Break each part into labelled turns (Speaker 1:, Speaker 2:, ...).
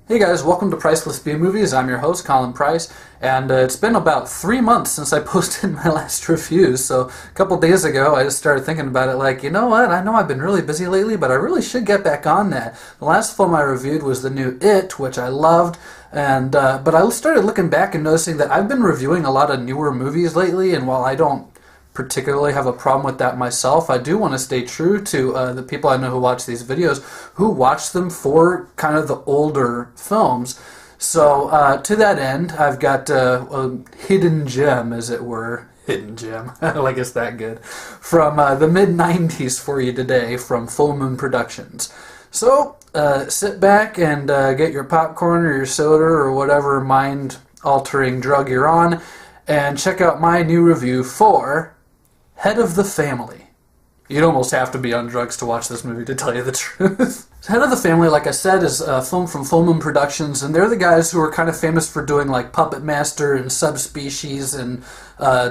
Speaker 1: Hey guys, welcome to Priceless B Movies. I'm your host, Colin Price, and it's been about 3 months since I posted my last reviews, so a couple days ago I just started thinking about it like, you know what, I know I've been really busy lately, but I really should get back on that. The last film I reviewed was the new It, which I loved, and but I started looking back and noticing that I've been reviewing a lot of newer movies lately, and while I don't particularly have a problem with that myself, I do want to stay true to the people I know who watch these videos, who watch them for kind of the older films. So to that end, I've got a hidden gem, as it were. Hidden gem. I guess that good. From the mid-90s for you today from Full Moon Productions. So sit back and get your popcorn or your soda or whatever mind-altering drug you're on and check out my new review for Head of the Family. You'd almost have to be on drugs to watch this movie, to tell you the truth. Head of the Family, like I said, is a film from Full Moon Productions, and they're the guys who are kind of famous for doing like Puppet Master and Subspecies and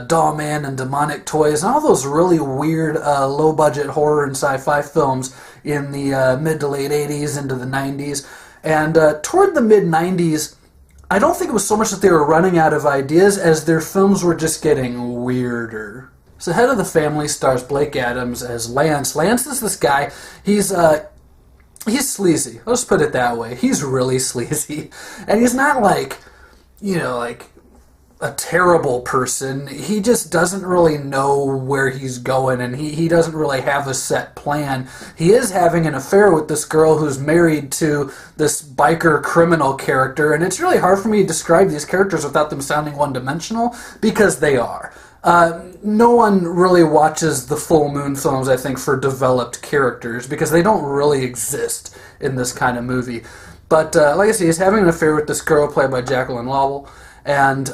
Speaker 1: Doll Man and Demonic Toys and all those really weird low-budget horror and sci-fi films in the mid to late 80s into the 90s. And toward the mid-90s, I don't think it was so much that they were running out of ideas as their films were just getting weirder. So Head of the Family stars Blake Adams as Lance. Lance is this guy, he's sleazy. Let's put it that way. He's really sleazy. And he's not like a terrible person. He just doesn't really know where he's going, and he doesn't really have a set plan. He is having an affair with this girl who's married to this biker criminal character, and it's really hard for me to describe these characters without them sounding one-dimensional, because they are. No one really watches the Full Moon films, I think, for developed characters, because they don't really exist in this kind of movie. But, like I say, he's having an affair with this girl played by Jacqueline Lovell, and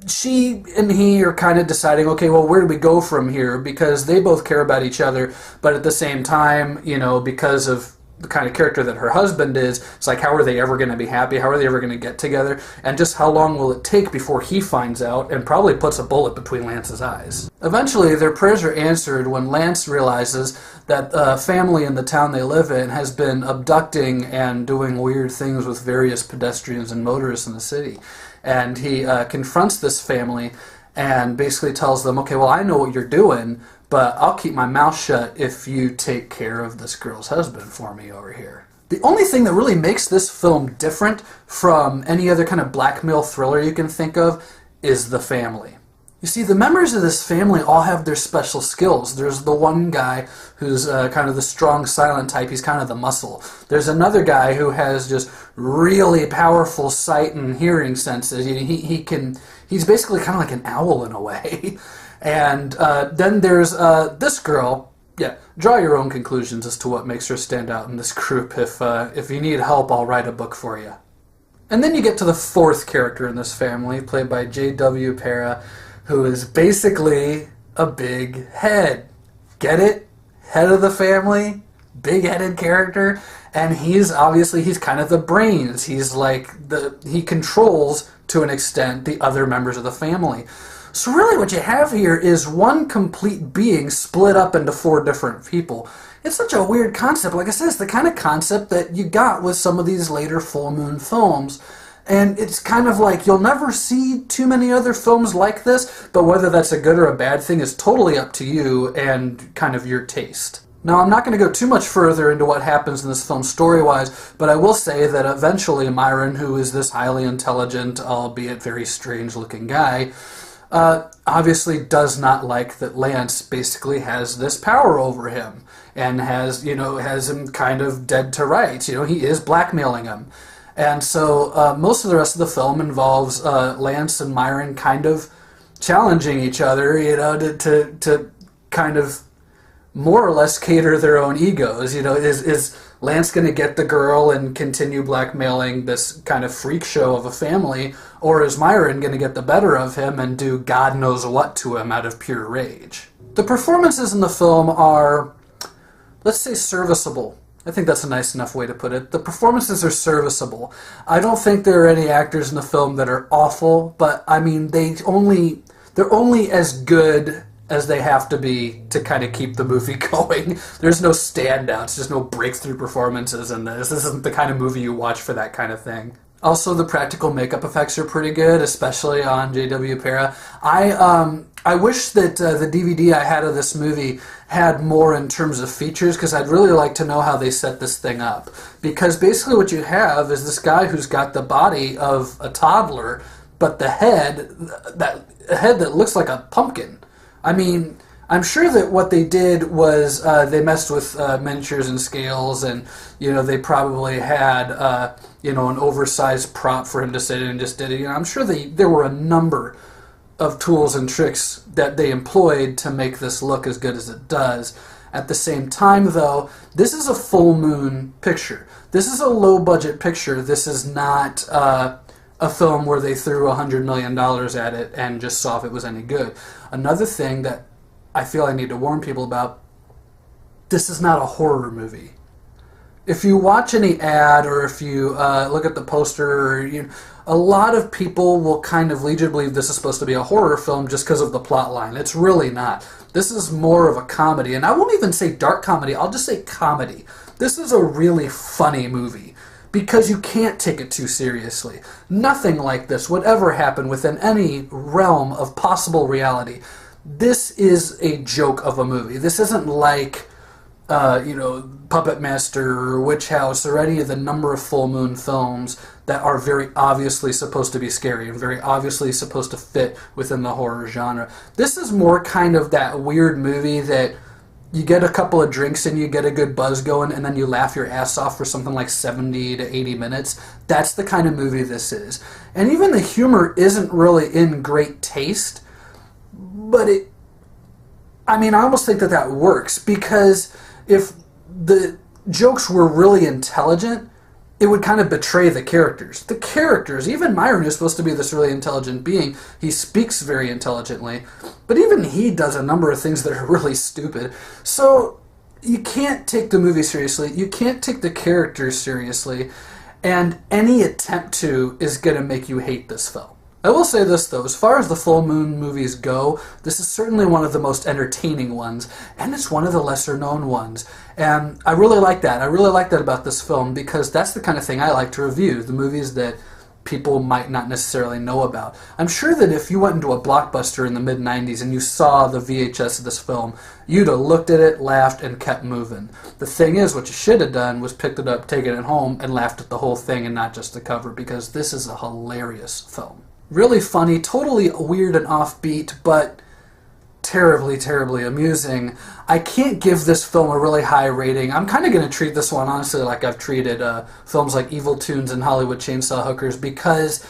Speaker 1: she and he are kind of deciding, okay, well, where do we go from here? Because they both care about each other, but at the same time, because of the kind of character that her husband is, it's like, how are they ever going to be happy? How are they ever going to get together? And just how long will it take before he finds out and probably puts a bullet between Lance's eyes? Eventually, their prayers are answered when Lance realizes that a family in the town they live in has been abducting and doing weird things with various pedestrians and motorists in the city. And he confronts this family and basically tells them, okay, well, I know what you're doing, but I'll keep my mouth shut if you take care of this girl's husband for me over here. The only thing that really makes this film different from any other kind of blackmail thriller you can think of is the family. You see, the members of this family all have their special skills. There's the one guy who's kind of the strong, silent type. He's kind of the muscle. There's another guy who has just really powerful sight and hearing senses. He's basically kind of like an owl in a way. And then there's this girl. Yeah, draw your own conclusions as to what makes her stand out in this group. If you need help, I'll write a book for you. And then you get to the fourth character in this family, played by J.W. Para, who is basically a big head. Get it? Head of the family, big-headed character, and he's kind of the brains. He's like he controls, to an extent, the other members of the family. So really what you have here is one complete being split up into four different people. It's such a weird concept. Like I said, it's the kind of concept that you got with some of these later Full Moon films. And it's kind of like you'll never see too many other films like this, but whether that's a good or a bad thing is totally up to you and kind of your taste. Now, I'm not going to go too much further into what happens in this film story-wise, but I will say that eventually Myron, who is this highly intelligent, albeit very strange-looking guy, obviously does not like that Lance basically has this power over him and has him kind of dead to rights. He is blackmailing him. And so most of the rest of the film involves Lance and Myron kind of challenging each other, to kind of more or less cater their own egos. Is Lance going to get the girl and continue blackmailing this kind of freak show of a family, or is Myron going to get the better of him and do God knows what to him out of pure rage? The performances in the film are, let's say, serviceable. I think that's a nice enough way to put it. The performances are serviceable. I don't think there are any actors in the film that are awful, but I mean, they're only as good as they have to be to kind of keep the movie going. There's no standouts, there's no breakthrough performances in this. This isn't the kind of movie you watch for that kind of thing. Also, the practical makeup effects are pretty good, especially on J.W. Para. I wish that the DVD I had of this movie had more in terms of features, because I'd really like to know how they set this thing up. Because basically what you have is this guy who's got the body of a toddler, but the head that looks like a pumpkin. I mean, I'm sure that what they did was they messed with miniatures and scales, and they probably had an oversized prop for him to sit in and just did it. I'm sure there were a number of tools and tricks that they employed to make this look as good as it does. At the same time, though, this is a full moon picture. This is a low budget picture. This is not a film where they threw $100 million at it and just saw if it was any good. Another thing that I feel I need to warn people about, this is not a horror movie. If you watch any ad or if you look at the poster, a lot of people will kind of lead you to believe this is supposed to be a horror film just because of the plot line. It's really not. This is more of a comedy, and I won't even say dark comedy, I'll just say comedy. This is a really funny movie because you can't take it too seriously. Nothing like this would ever happen within any realm of possible reality. This is a joke of a movie. This isn't like Puppet Master or Witch House or any of the number of full moon films that are very obviously supposed to be scary and very obviously supposed to fit within the horror genre. This is more kind of that weird movie that you get a couple of drinks and you get a good buzz going and then you laugh your ass off for something like 70 to 80 minutes. That's the kind of movie this is. And even the humor isn't really in great taste, but I almost think that works, because if the jokes were really intelligent, it would kind of betray the characters. The characters, even Myron, who's supposed to be this really intelligent being, he speaks very intelligently, but even he does a number of things that are really stupid. So you can't take the movie seriously, you can't take the characters seriously, and any attempt to is going to make you hate this film. I will say this, though, as far as the full moon movies go, this is certainly one of the most entertaining ones, and it's one of the lesser-known ones. And I really like that. I really like that about this film, because that's the kind of thing I like to review, the movies that people might not necessarily know about. I'm sure that if you went into a Blockbuster in the mid-90s and you saw the VHS of this film, you'd have looked at it, laughed, and kept moving. The thing is, what you should have done was picked it up, taken it home, and laughed at the whole thing and not just the cover, because this is a hilarious film. Really funny, totally weird and offbeat, but terribly, terribly amusing. I can't give this film a really high rating. I'm kind of going to treat this one, honestly, like I've treated films like Evil Toons and Hollywood Chainsaw Hookers, because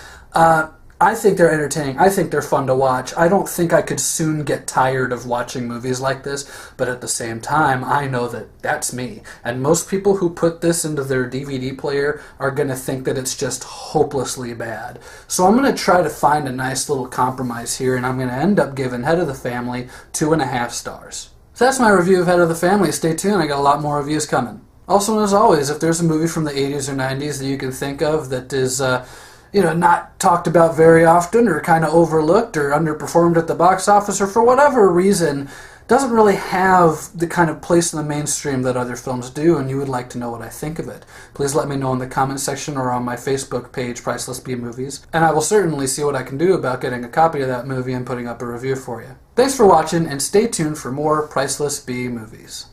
Speaker 1: I think they're entertaining. I think they're fun to watch. I don't think I could soon get tired of watching movies like this, but at the same time, I know that that's me. And most people who put this into their DVD player are going to think that it's just hopelessly bad. So I'm going to try to find a nice little compromise here, and I'm going to end up giving Head of the Family 2.5 stars. So that's my review of Head of the Family. Stay tuned, I got a lot more reviews coming. Also, as always, if there's a movie from the 80s or 90s that you can think of that is not talked about very often, or kind of overlooked, or underperformed at the box office, or for whatever reason doesn't really have the kind of place in the mainstream that other films do, and you would like to know what I think of it, please let me know in the comment section or on my Facebook page, Priceless B Movies, and I will certainly see what I can do about getting a copy of that movie and putting up a review for you. Thanks for watching, and stay tuned for more Priceless B Movies.